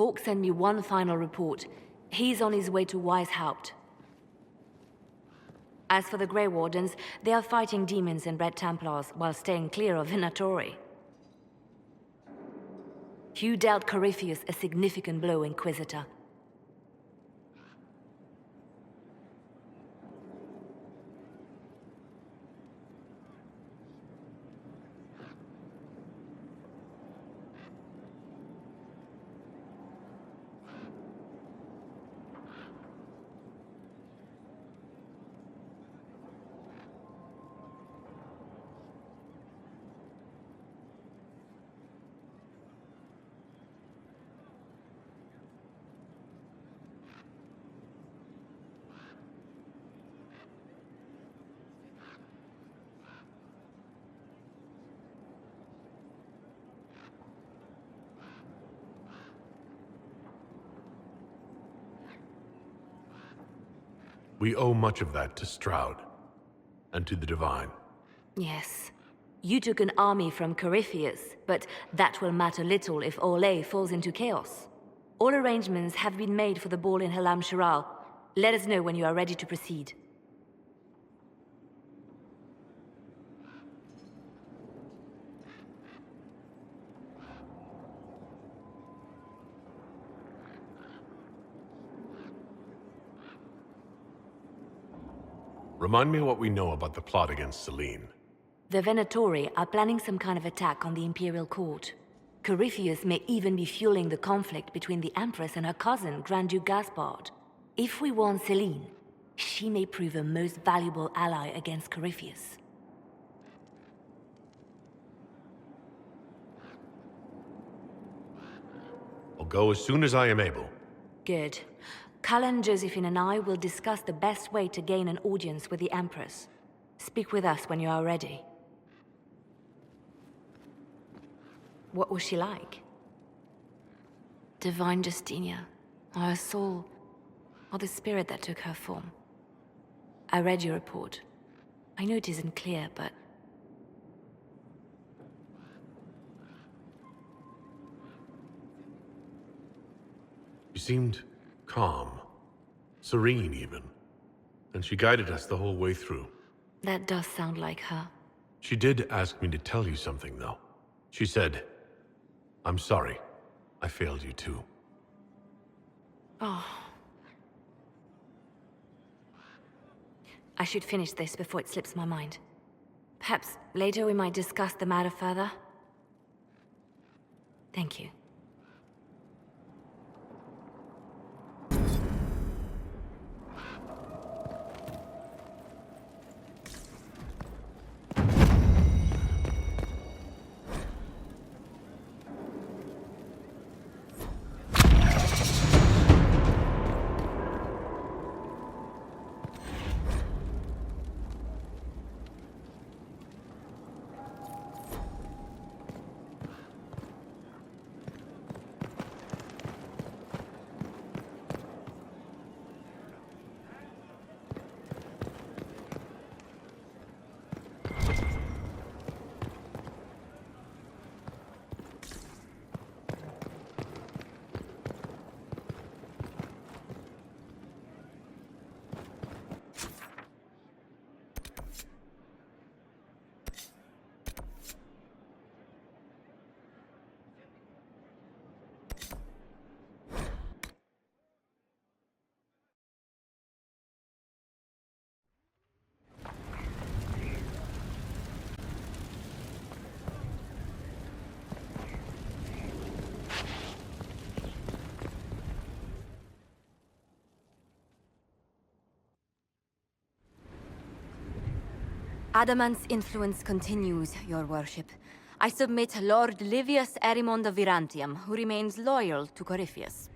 Hawk sent me one final report. He's on his way to Weishaupt. As for the Grey Wardens, they are fighting demons and Red Templars while staying clear of Venatori. Hugh dealt Corypheus a significant blow, Inquisitor. We owe much of that to Stroud, and to the Divine. Yes. You took an army from Corypheus, but that will matter little if Orlais falls into chaos. All arrangements have been made for the ball in Halam Shiral. Let us know when you are ready to proceed. Remind me what we know about the plot against Selene. The Venatori are planning some kind of attack on the Imperial Court. Corypheus may even be fueling the conflict between the Empress and her cousin, Grand Duke Gaspard. If we warn Selene, she may prove a most valuable ally against Corypheus. I'll go as soon as I am able. Good. Cullen, Josephine and I will discuss the best way to gain an audience with the Empress. Speak with us when you are ready. What was she like? Divine Justinia, or her soul, or the spirit that took her form. I read your report. I know it isn't clear, but... She seemed calm, serene even, and she guided us the whole way through. That does sound like her. She did ask me to tell you something, though. She said, "I'm sorry. I failed you too." Oh. I should finish this before it slips my mind. Perhaps later we might discuss the matter further. Thank you. Adamant's influence continues, your worship. I submit Lord Livius Erimond of Virantium, who remains loyal to Corypheus.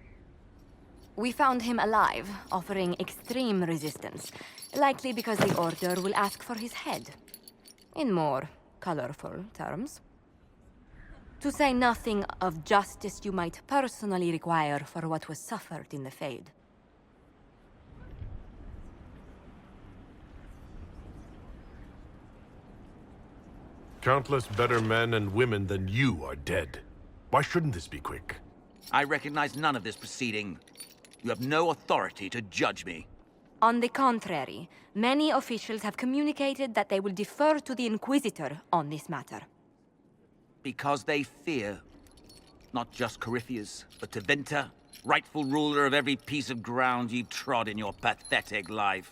We found him alive, offering extreme resistance, likely because the Order will ask for his head. In more colorful terms. To say nothing of justice you might personally require for what was suffered in the Fade. Countless better men and women than you are dead. Why shouldn't this be quick? I recognize none of this proceeding. You have no authority to judge me. On the contrary, many officials have communicated that they will defer to the Inquisitor on this matter. Because they fear. Not just Corypheus, but Tevinter, rightful ruler of every piece of ground you trod in your pathetic life.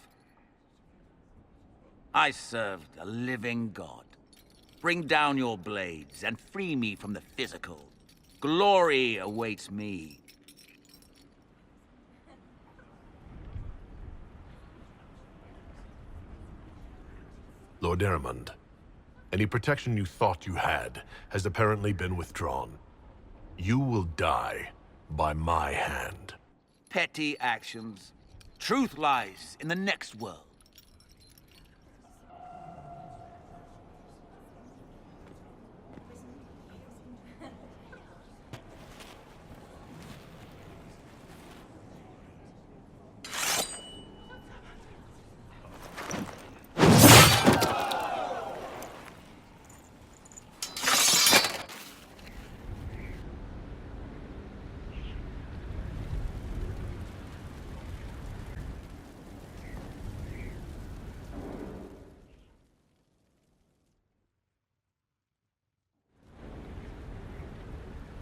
I served a living god. Bring down your blades and free me from the physical. Glory awaits me. Lord Erimond, any protection you thought you had has apparently been withdrawn. You will die by my hand. Petty actions. Truth lies in the next world.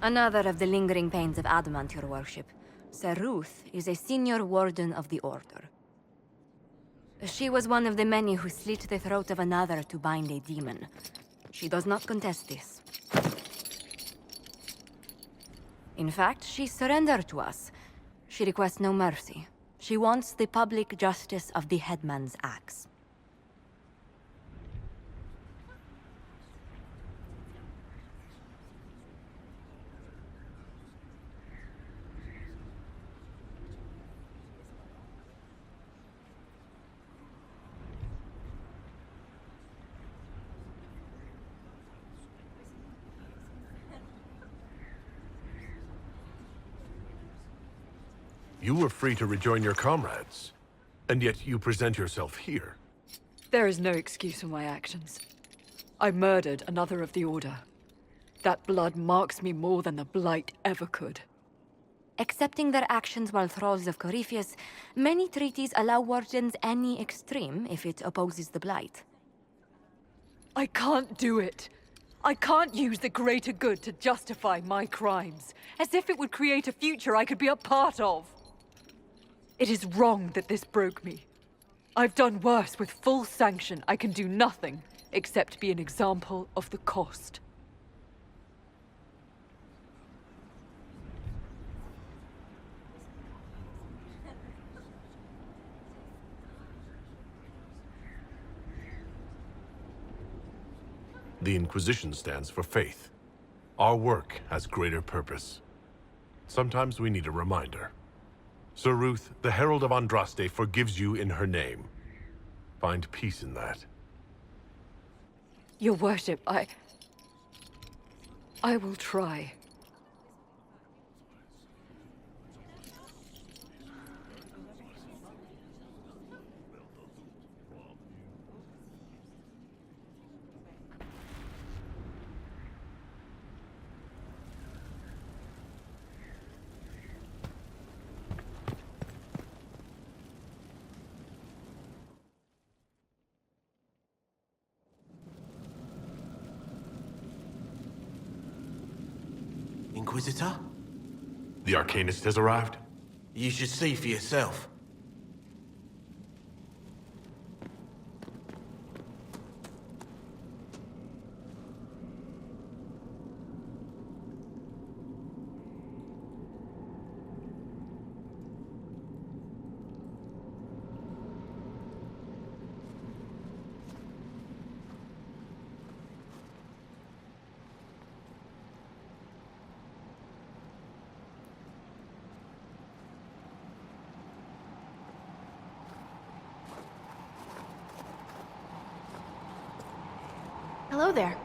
Another of the lingering pains of adamant, your worship. Sir Ruth is a senior warden of the Order. She was one of the many who slit the throat of another to bind a demon. She does not contest this. In fact, she surrendered to us. She requests no mercy. She wants the public justice of the headman's axe. You were free to rejoin your comrades, and yet you present yourself here. There is no excuse for my actions. I murdered another of the Order. That blood marks me more than the Blight ever could. Accepting their actions while thralls of Corypheus, many treaties allow wardens any extreme if it opposes the Blight. I can't do it. I can't use the greater good to justify my crimes, as if it would create a future I could be a part of. It is wrong that this broke me. I've done worse with full sanction. I can do nothing except be an example of the cost. The Inquisition stands for faith. Our work has greater purpose. Sometimes we need a reminder. Sir Ruth, the Herald of Andraste, forgives you in her name. Find peace in that. Your worship, I will try. Inquisitor? The Arcanist has arrived? You should see for yourself. Hello there.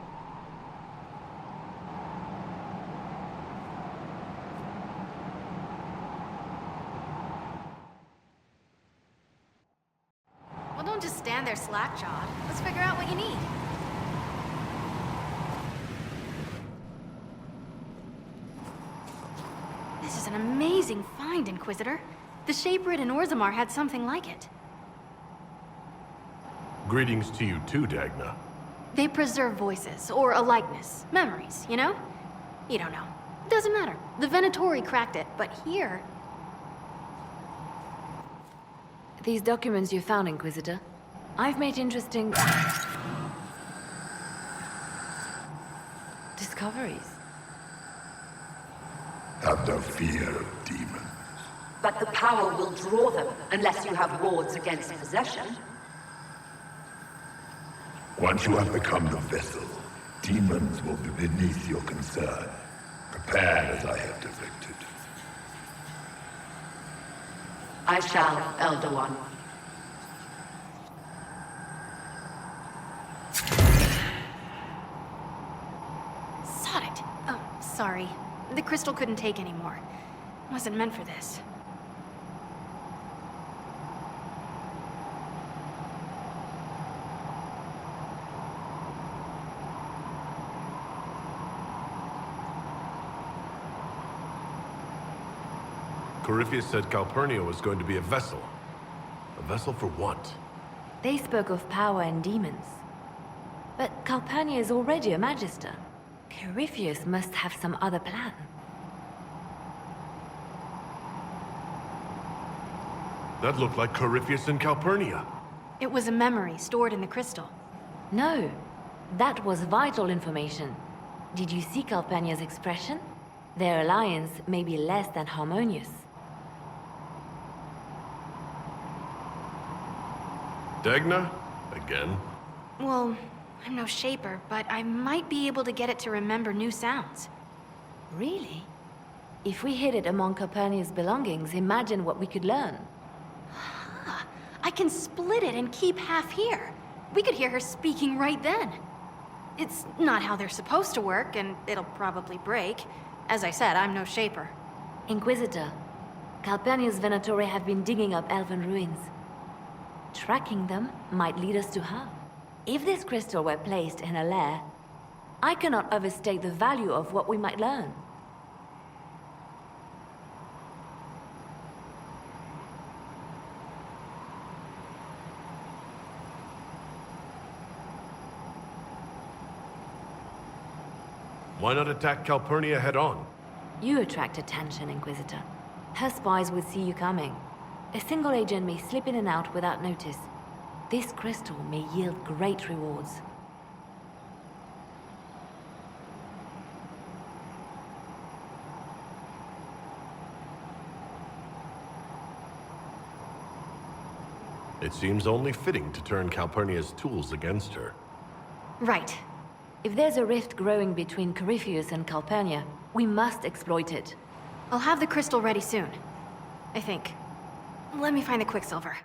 Well, don't just stand there slack-jawed. Let's figure out what you need. an amazing find, Inquisitor. The Shaperid in Orzammar had something like it. Greetings to you too, Dagna. They preserve voices, or a likeness, memories, you know? You don't know. Doesn't matter. The Venatori cracked it, but here... These documents you found, Inquisitor. I've made interesting... discoveries. Have no fear of demons. But the power will draw them unless you have wards against possession. Once you have become the vessel, demons will be beneath your concern. Prepare as I have directed. I shall, Elder One. Sod it. Oh, sorry. The crystal couldn't take anymore. Wasn't meant for this. Corypheus said Calpurnia was going to be a vessel. A vessel for what? They spoke of power and demons. But Calpurnia is already a Magister. Corypheus must have some other plan. That looked like Corypheus and Calpurnia. It was a memory stored in the crystal. No, that was vital information. Did you see Calpurnia's expression? Their alliance may be less than harmonious. Dagna? Again? Well, I'm no shaper, but I might be able to get it to remember new sounds. Really? If we hid it among Calpurnia's belongings, imagine what we could learn. I can split it and keep half here. We could hear her speaking right then. It's not how they're supposed to work, and it'll probably break. As I said, I'm no shaper. Inquisitor, Calpurnia's Venatori have been digging up elven ruins. Tracking them might lead us to her. If this crystal were placed in a lair, I cannot overstate the value of what we might learn. Why not attack Calpurnia head-on? You attract attention, Inquisitor. Her spies would see you coming. A single agent may slip in and out without notice. This crystal may yield great rewards. It seems only fitting to turn Calpurnia's tools against her. Right. If there's a rift growing between Corypheus and Calpurnia, we must exploit it. I'll have the crystal ready soon. I think. Let me find the Quicksilver.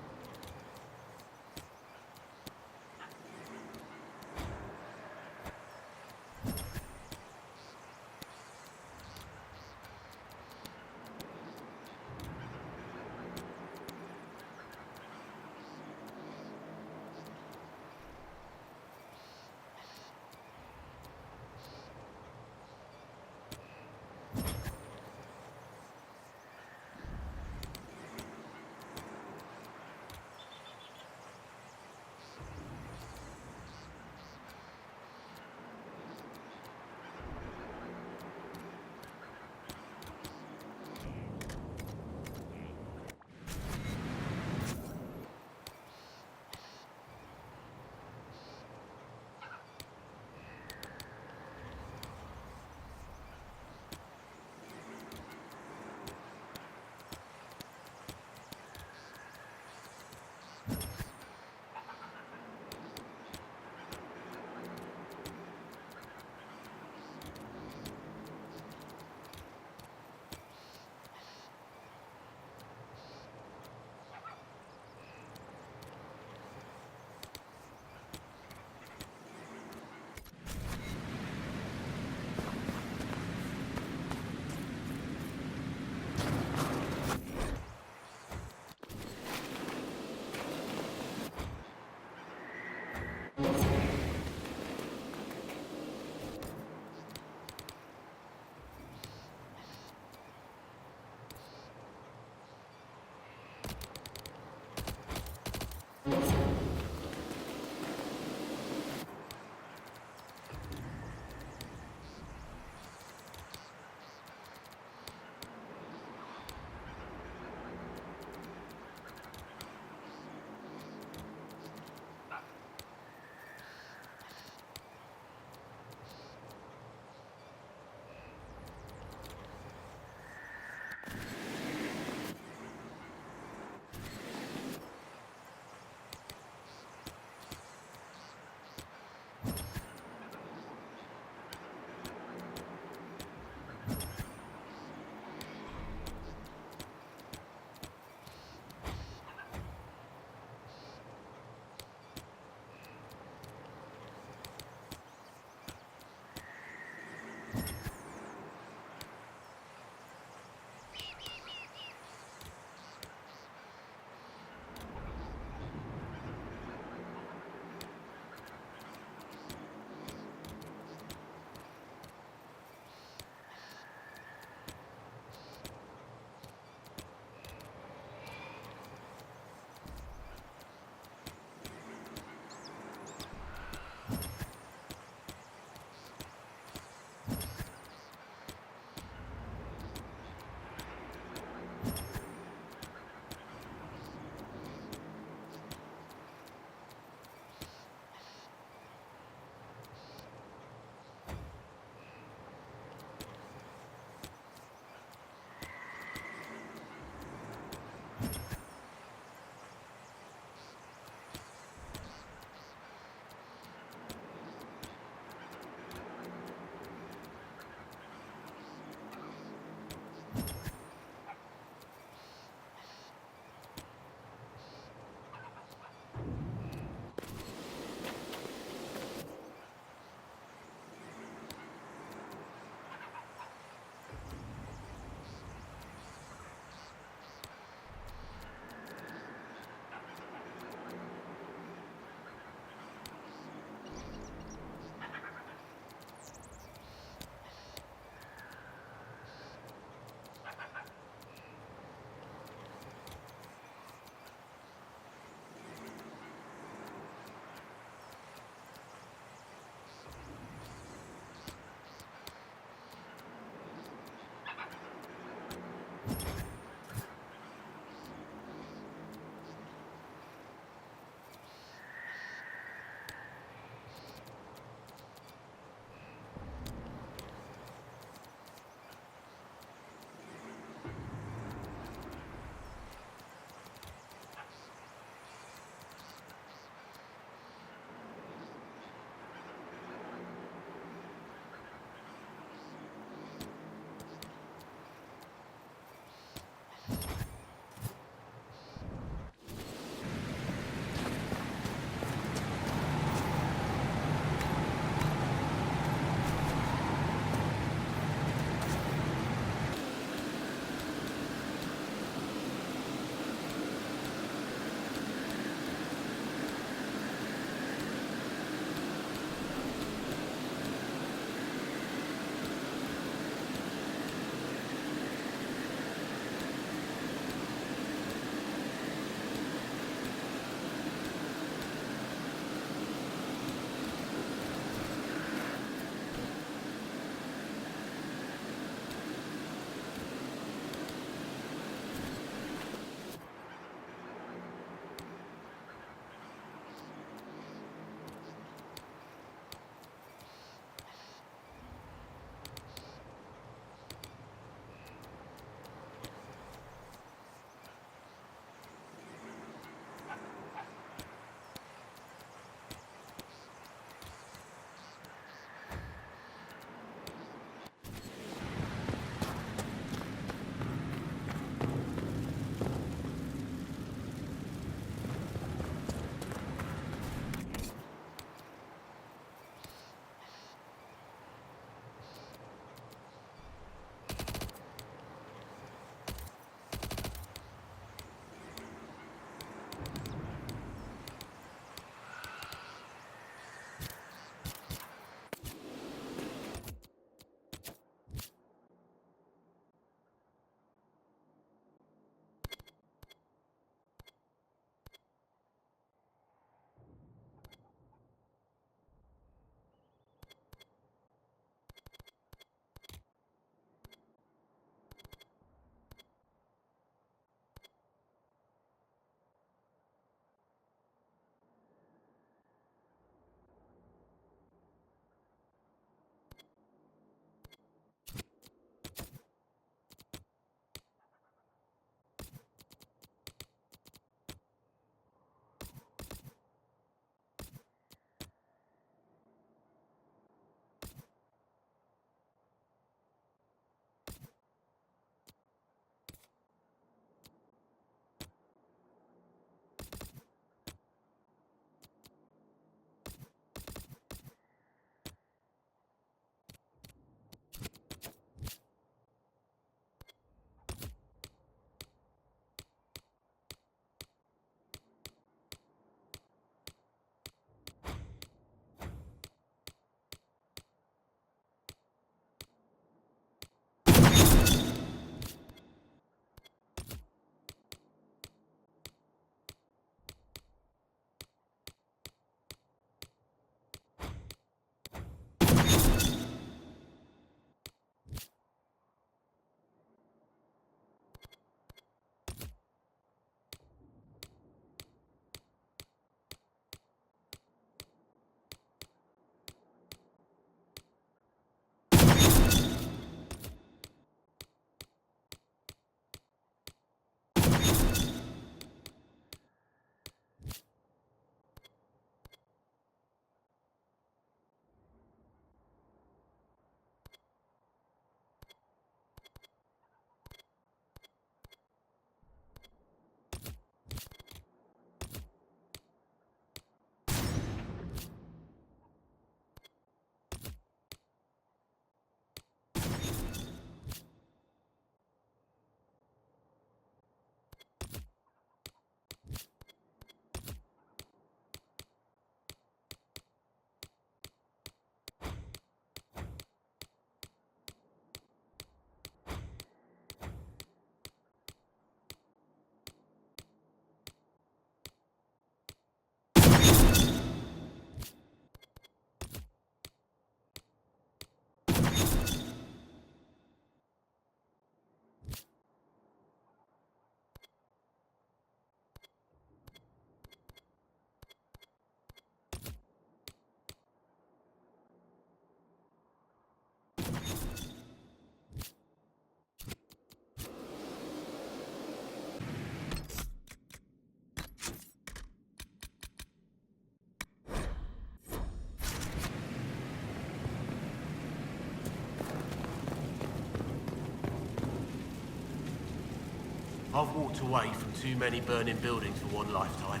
I've walked away from too many burning buildings for one lifetime.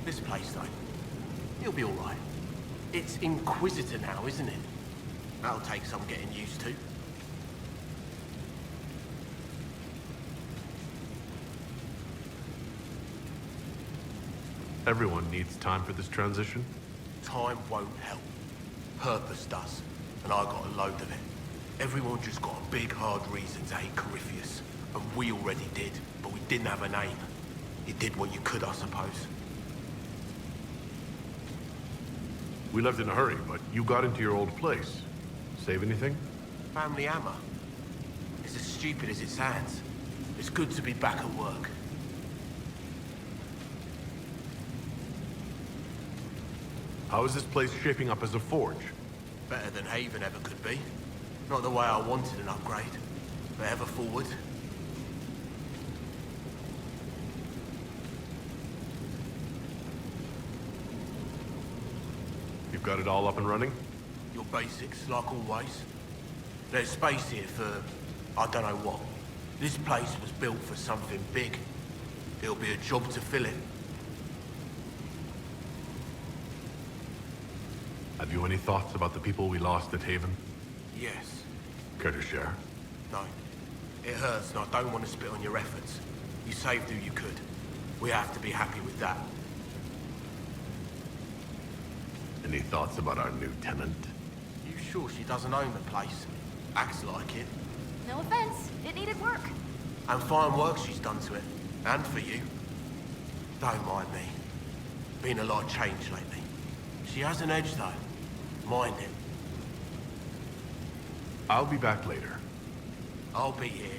This place, though, it'll be all right. It's Inquisitor now, isn't it? That'll take some getting used to. Everyone needs time for this transition. Time won't help. Purpose does. And I got a load of it. Everyone just got a big, hard reason to hate Corypheus. And we already did, but we didn't have a name. You did what you could, I suppose. We left in a hurry, but you got into your old place. Save anything? Family hammer. It's as stupid as it sounds. It's good to be back at work. How is this place shaping up as a forge? Better than Haven ever could be. Not the way I wanted an upgrade, but ever forward. You've got it all up and running? Your basics, like always. There's space here for, I don't know what. This place was built for something big. It'll be a job to fill it. Have you any thoughts about the people we lost at Haven? Yes. Care to share? No. It hurts and I don't want to spit on your efforts. You saved who you could. We have to be happy with that. Any thoughts about our new tenant? You sure she doesn't own the place? Acts like it. No offense, it needed work. And fine work she's done to it. And for you. Don't mind me. Been a lot of change lately. She has an edge though. Mind it. I'll be back later. I'll be here.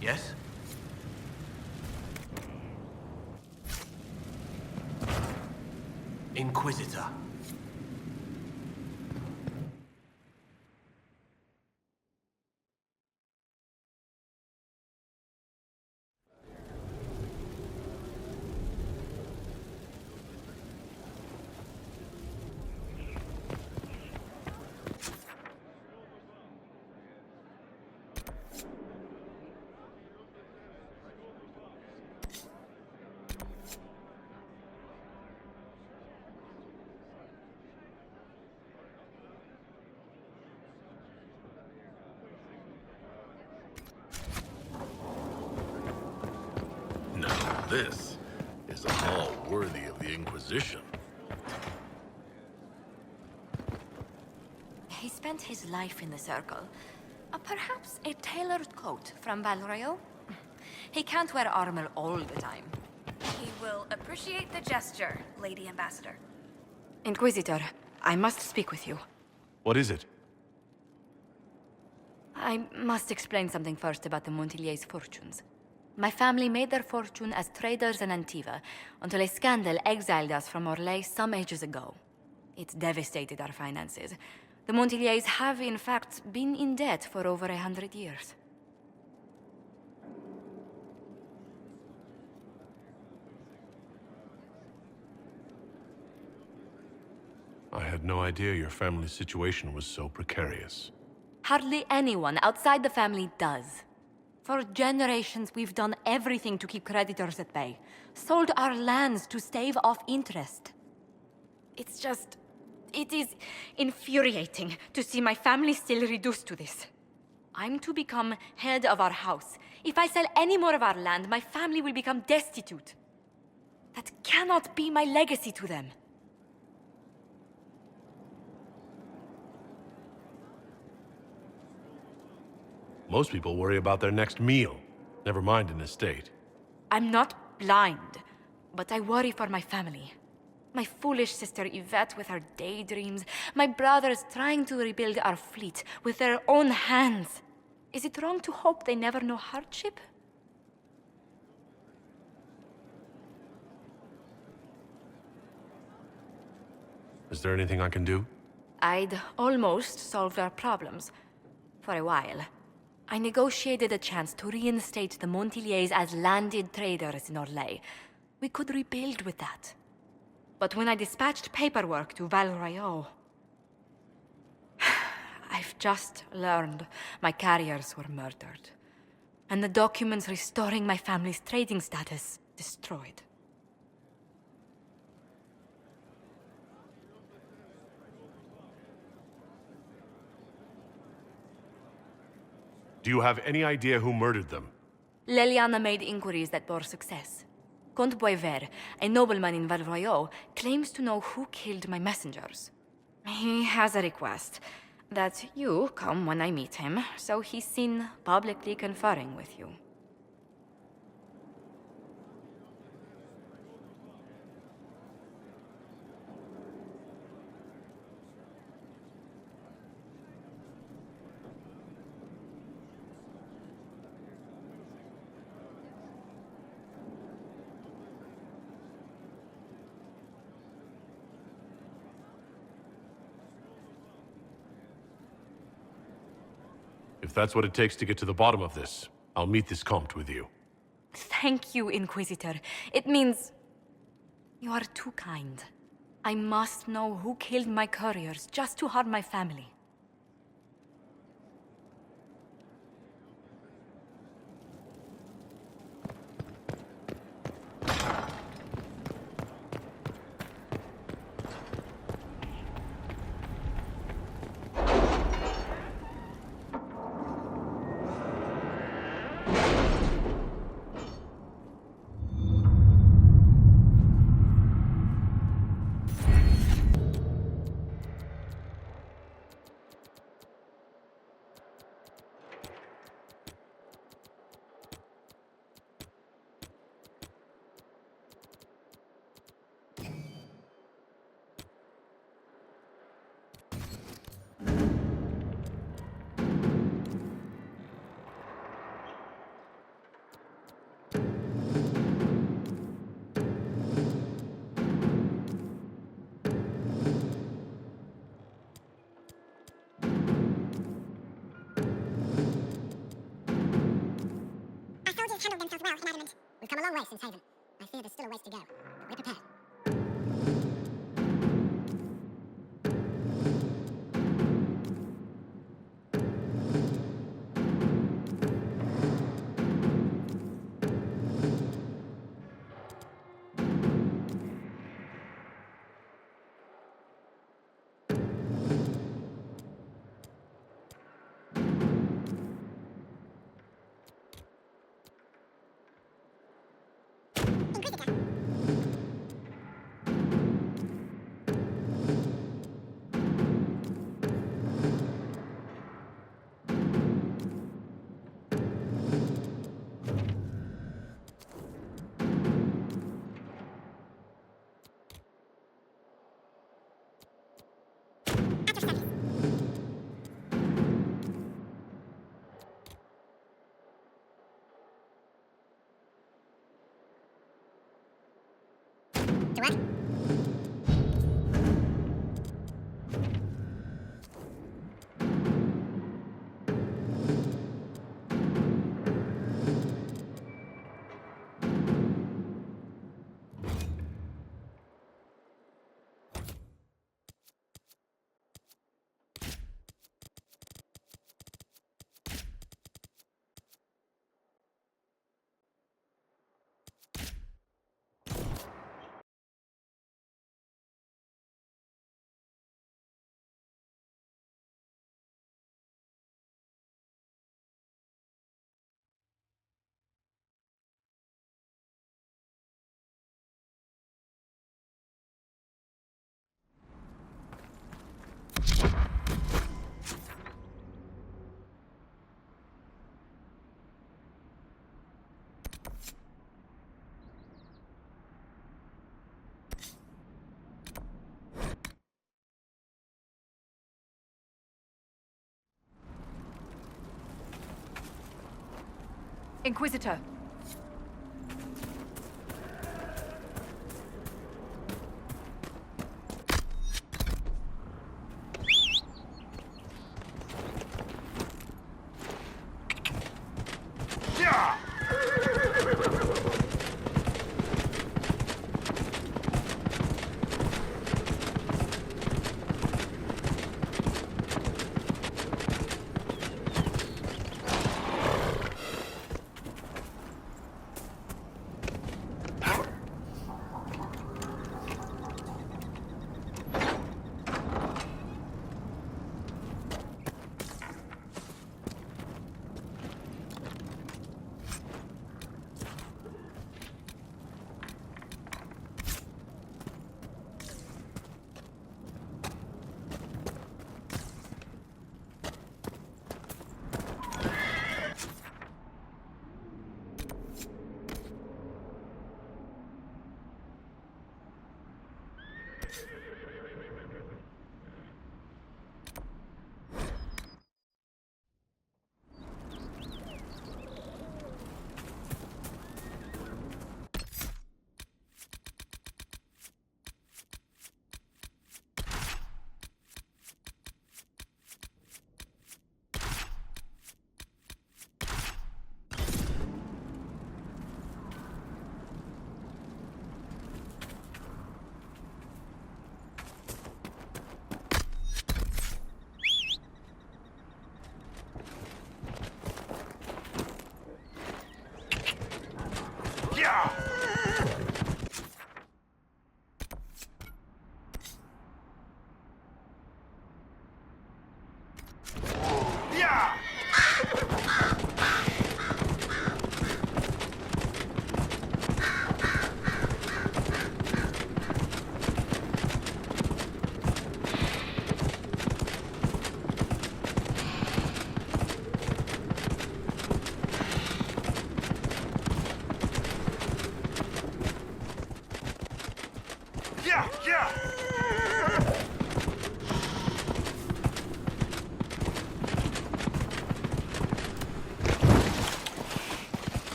Yes? Inquisitor. Now this is a hall worthy of the Inquisition. He spent spent his life in the Circle. Perhaps a tailored coat from Valrayo? He can't wear armor all the time. He will appreciate the gesture, Lady Ambassador. Inquisitor, I must speak with you. What is it? I must explain something first about the Montiliers' fortunes. My family made their fortune as traders in Antiva until a scandal exiled us from Orlais some ages ago. It devastated our finances. The Montiliers have, in fact, been in debt for over 100 years. I had no idea your family's situation was so precarious. Hardly anyone outside the family does. For generations, we've done everything to keep creditors at bay. Sold our lands to stave off interest. It is infuriating to see my family still reduced to this. I'm to become head of our house. If I sell any more of our land, my family will become destitute. That cannot be my legacy to them. Most people worry about their next meal, never mind an estate. I'm not blind, but I worry for my family. My foolish sister Yvette with her daydreams, my brothers trying to rebuild our fleet with their own hands. Is it wrong to hope they never know hardship? Is there anything I can do? I'd almost solved our problems. For a while. I negotiated a chance to reinstate the Montiliers as landed traders in Orlais. We could rebuild with that. But when I dispatched paperwork to Valrayo, I've just learned my carriers were murdered. And the documents restoring my family's trading status destroyed. Do you have any idea who murdered them? Leliana made inquiries that bore success. Comte Boisvert, a nobleman in Valroyo, claims to know who killed my messengers. He has a request that you come when I meet him, so he's seen publicly conferring with you. If that's what it takes to get to the bottom of this, I'll meet this Comte with you. Thank you, Inquisitor. It means... you are too kind. I must know who killed my couriers just to harm my family. Handled themselves well in Adamant. We've come a long way since Haven. I fear there's still a ways to go. We're prepared. Inquisitor.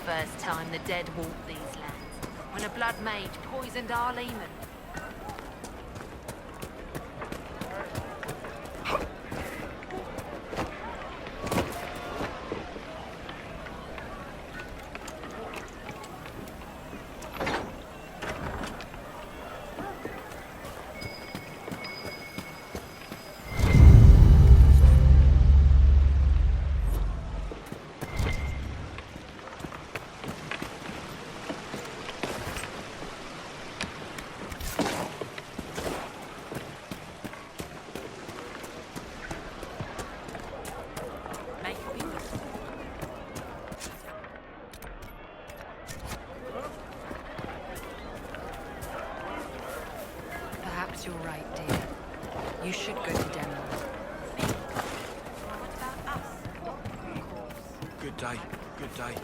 first time the dead walked these lands, when a blood mage poisoned our leman. Perhaps you're right, dear. You should go to Denmark. What about us? Of course. Good day. Good day.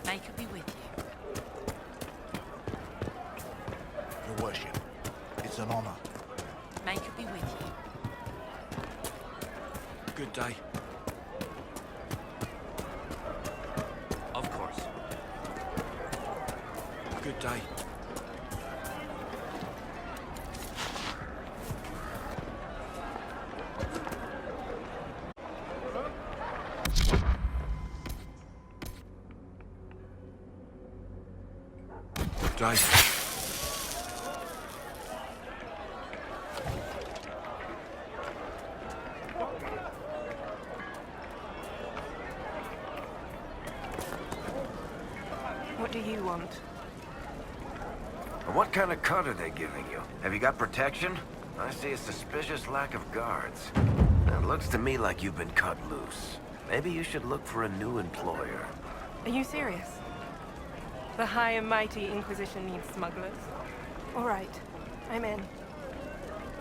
May it be with you. Your worship, it's an honor. May it be with you. Good day. Of course. Good day. Good day. What do you want? What kind of cut are they giving you? Have you got protection? I see a suspicious lack of guards. It looks to me like you've been cut loose. Maybe you should look for a new employer. Are you serious? The High and Mighty Inquisition needs smugglers. All right, I'm in.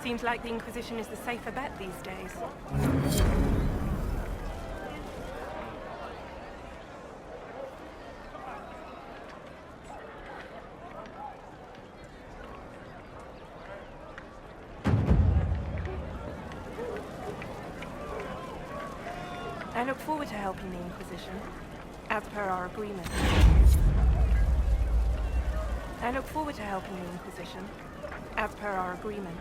Seems like the Inquisition is the safer bet these days. I look forward to helping the Inquisition, as per our agreement. I look forward to helping the Inquisition, as per our agreement.